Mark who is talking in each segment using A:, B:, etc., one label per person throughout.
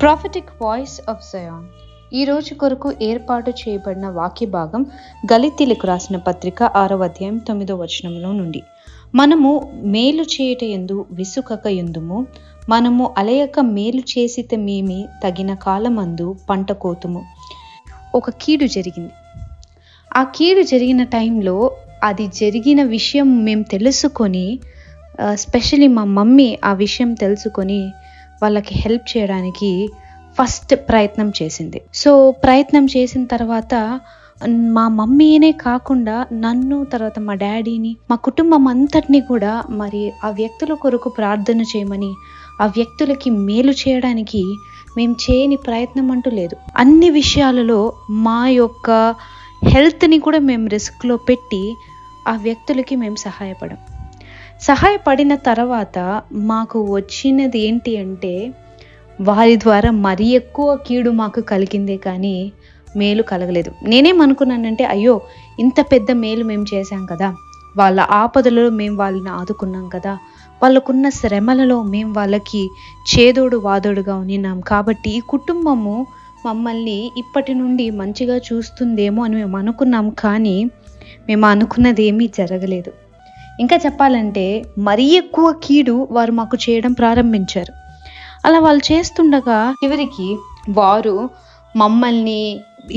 A: Prophetic voice of Zion. ఈ రోజు కొరకు ఏర్పాటు చేయబడిన వాక్య భాగం గలితీలకు రాసిన పత్రిక 6వ అధ్యాయం 9వ వచనంలో నుండి. మనము మేలు చేయుట యందు విసుకక యుందుము, మనము అలయక మేలు చేసితే మేమి తగిన కాలమందు పంట కోతుము. ఒక కీడు జరిగింది. ఆ కీడు జరిగిన టైంలో అది జరిగిన విషయం మేము తెలుసుకొని, స్పెషలీ మా మమ్మీ ఆ విషయం తెలుసుకొని వాళ్ళకి హెల్ప్ చేయడానికి ఫస్ట్ ప్రయత్నం చేసింది. సో ప్రయత్నం చేసిన తర్వాత మా మమ్మీనే కాకుండా నన్ను, తర్వాత మా డాడీని, మా కుటుంబం అంతటిని కూడా మరి ఆ వ్యక్తుల కొరకు ప్రార్థన చేయమని, ఆ వ్యక్తులకి మేలు చేయడానికి మేము చేయని ప్రయత్నం అంటూ లేదు. అన్ని విషయాలలో మా యొక్క హెల్త్ని కూడా మేము రిస్క్లో పెట్టి ఆ వ్యక్తులకి మేము సహాయపడిన తర్వాత మాకు వచ్చినది ఏంటి అంటే, వారి ద్వారా మరీ ఎక్కువ కీడు మాకు కలిగిందే కానీ మేలు కలగలేదు. నేనేమనుకున్నానంటే, అయ్యో ఇంత పెద్ద మేలు మేము చేశాం కదా, వాళ్ళ ఆపదలలో మేము వాళ్ళని ఆదుకున్నాం కదా, వాళ్ళకున్న శ్రమలలో మేము వాళ్ళకి చేదోడు వాదోడుగా ఉన్నాం కాబట్టి ఈ కుటుంబము మమ్మల్ని ఇప్పటి నుండి మంచిగా చూస్తుందేమో అని మేము అనుకున్నాం. కానీ మేము అనుకున్నది ఏమీ జరగలేదు. ఇంకా చెప్పాలంటే మరీ ఎక్కువ కీడు వారు మాకు చేయడం ప్రారంభించారు. అలా వాళ్ళు చేస్తుండగా చివరికి వారు మమ్మల్ని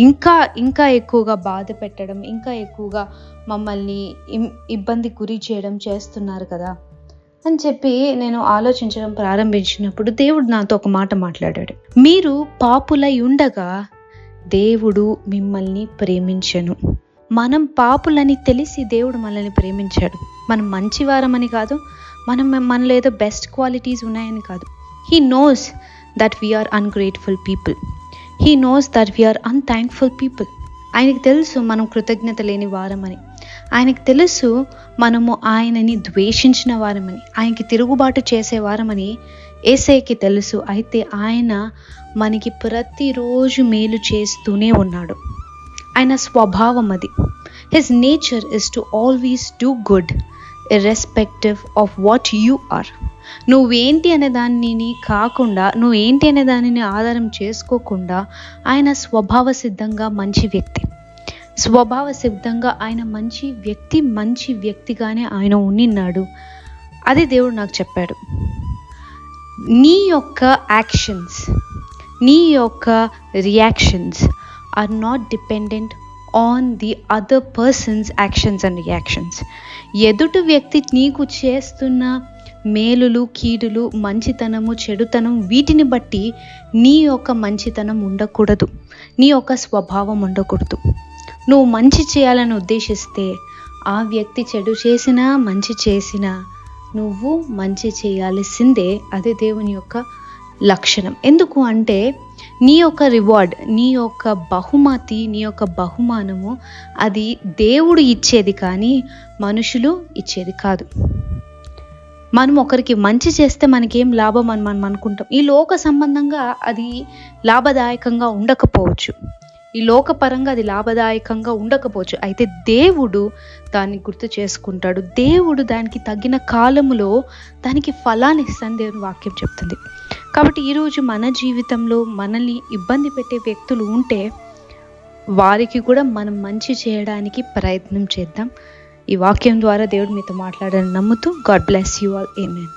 A: ఇంకా ఎక్కువగా బాధ పెట్టడం, ఇంకా ఎక్కువగా మమ్మల్ని ఇబ్బంది గురి చేయడం చేస్తున్నారు కదా అని చెప్పి నేను ఆలోచించడం ప్రారంభించినప్పుడు దేవుడు నాతో ఒక మాట మాట్లాడాడు. మీరు పాపులై ఉండగా దేవుడు మిమ్మల్ని ప్రేమించెను. మనం పాపులని తెలిసి దేవుడు మనల్ని ప్రేమించాడు. మనం మంచివారమని కాదు, మనలో ఏదో బెస్ట్ క్వాలిటీస్ ఉన్నాయని కాదు. He knows that we are ungrateful people. He knows that we are unthankful people. ఆయనకి తెలుసు మనం కృతజ్ఞత లేని వారమని. ఆయనకి తెలుసు మనము ఆయనని ద్వేషించిన వారమని, ఆయనకి తిరుగుబాటు చేసేవారమని యేసయ్యకి తెలుసు. అయితే ఆయన మనకి ప్రతిరోజు మేలు చేస్తూనే ఉన్నాడు. ఆయన స్వభావం అది. His nature is to always do good irrespective of what you are. నువ్వేంటి అనే దానిని కాకుండా, నువ్వేంటి అనే దానిని ఆధారం చేసుకోకుండా ఆయన స్వభావ సిద్ధంగా మంచి వ్యక్తి. స్వభావ సిద్ధంగా ఆయన మంచి వ్యక్తిగానే ఆయన ఉండినాడు. అది దేవుడు నాకు చెప్పాడు. నీ యొక్క యాక్షన్స్, నీ యొక్క reactions are not dependent on the other person's actions and reactions. ఎదుటి వ్యక్తి నీకు చేస్తున్న మేలులు, కీడులు, మంచితనము, చెడుతనం, వీటిని బట్టి నీ యొక్క మంచితనం ఉండకూడదు, నీ యొక్క స్వభావం ఉండకూడదు. నువ్వు మంచి చేయాలని ఉద్దేశిస్తే ఆ వ్యక్తి చెడు చేసినా మంచి చేసినా నువ్వు మంచి చేయాల్సిందే. అదే దేవుని యొక్క లక్షణం. ఎందుకు అంటే నీ యొక్క రివార్డ్, నీ యొక్క బహుమతి, నీ యొక్క బహుమానము అది దేవుడు ఇచ్చేది కానీ మనుషులు ఇచ్చేది కాదు. మనం ఒకరికి మంచి చేస్తే మనకేం లాభం అని మనం అనుకుంటాం. ఈ లోక సంబంధంగా అది లాభదాయకంగా ఉండకపోవచ్చు, ఈ లోకపరంగా అది లాభదాయకంగా ఉండకపోవచ్చు. అయితే దేవుడు దాన్ని గుర్తు చేసుకుంటాడు. దేవుడు దానికి తగిన కాలములో దానికి ఫలాన్ని ఇస్తాను దేవుని వాక్యం చెప్తుంది. కాబట్టి ఈరోజు మన జీవితంలో మనల్ని ఇబ్బంది పెట్టే వ్యక్తులు ఉంటే వారికి కూడా మనం మంచి చేయడానికి ప్రయత్నం చేద్దాం. ఈ వాక్యం ద్వారా దేవుడు మీతో మాట్లాడాలని నమ్ముతూ, God bless you all. Amen.